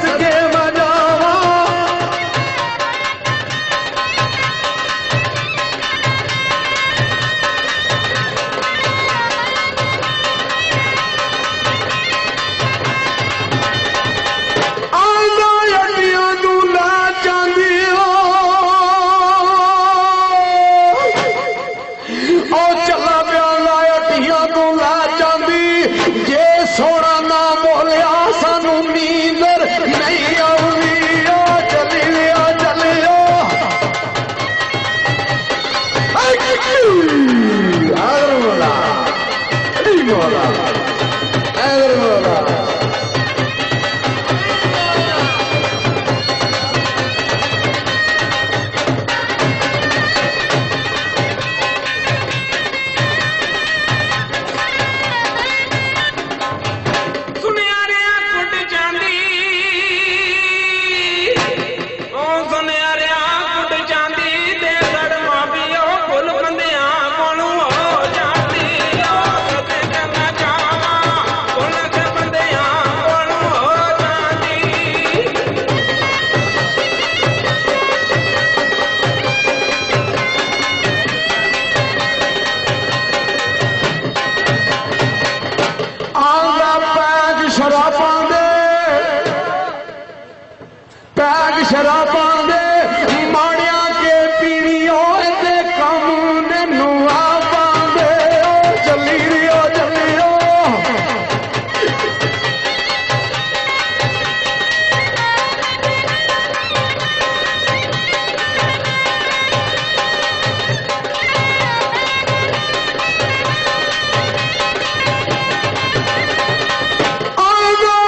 सदके मजावा सोना ना बोलिया सानू नींदर नहीं आउंदी ओ चली लिया चलियो आगर बोला अरे बोला आगर बोला शराबां दे माड़िया के पीड़ियों दे कम ने नुआ पांदे चली रियो चलियो आगा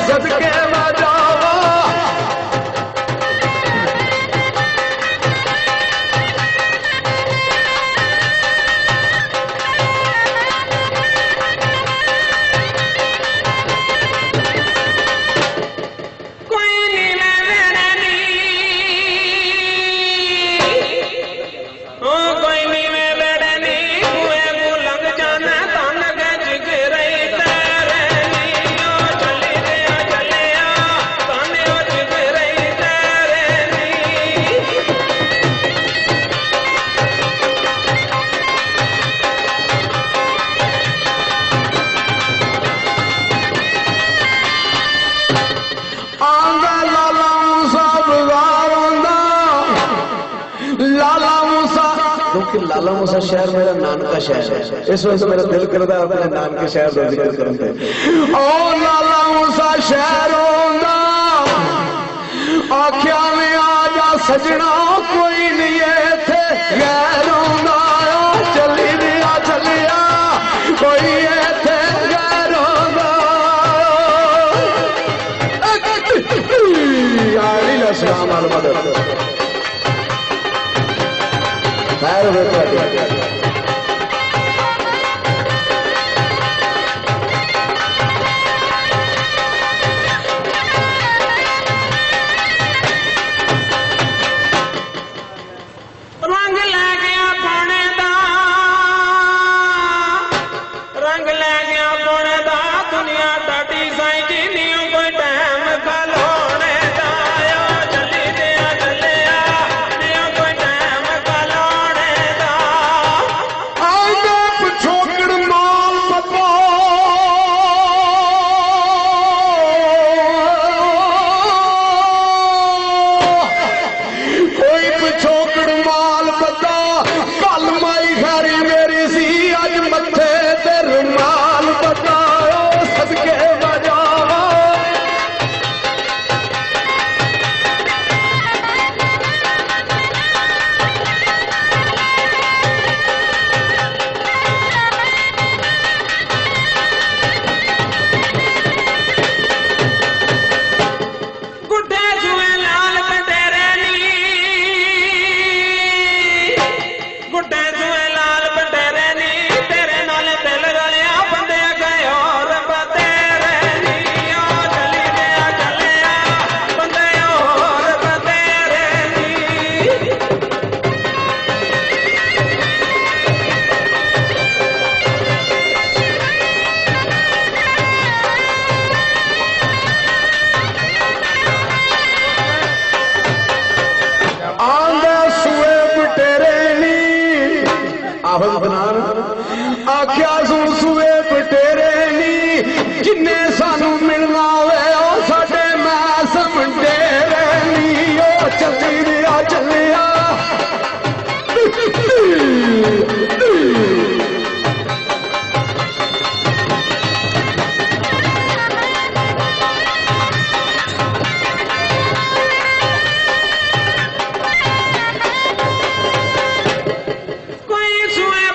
सदके मैं जावा लाला मूसा शहर मेरा नानका शहर है, इस वजह से मेरा दिल करता है अपने नानके शहर का जिक्र करते। ओ लाला मूसा शहर आख्या में आजा सजना कोई नहीं थे गैर चली दिया चलिया कोई थे गैर मदद खैर रंग लै गया पौने दा रंग लै गया पौने दा दुनिया टाटी साई जी नहीं कोई टाइम खलोने दा चली दिया चलिया नहीं कोई टाइम खलोने दा आगे पिछोकड़ माल पता कोई पिछोकड़ माल पता कल माई खैरी मेरी सी अज मथे ते रुमाल पता सदके बजावा गुड्डे जुए लाल बटेरे नी गुड्डे जुए लाल बटेरे नी तेरे नाल दिल गलिया बंदे गए और बतेरे नी ओ चली गया चलिया बंदे और बतेरे नी आंदा सुए बटेरे नी आवाज बनान आख्या सुए बटेरे नी जिन्ने सानू मिलना वे ओ साडे मैस मंडेरे नी ओ चली दिया चलिया कोई सुए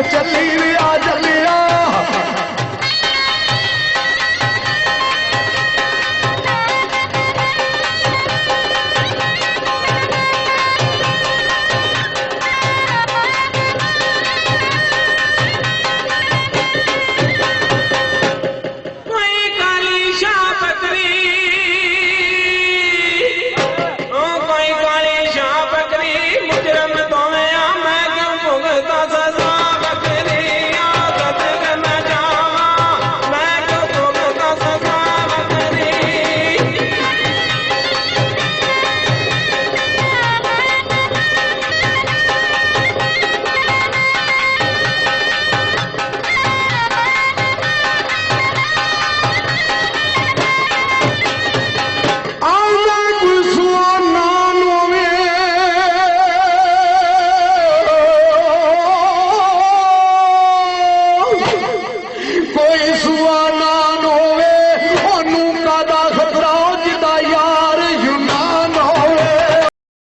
ਚੱਲੀ ਵੇ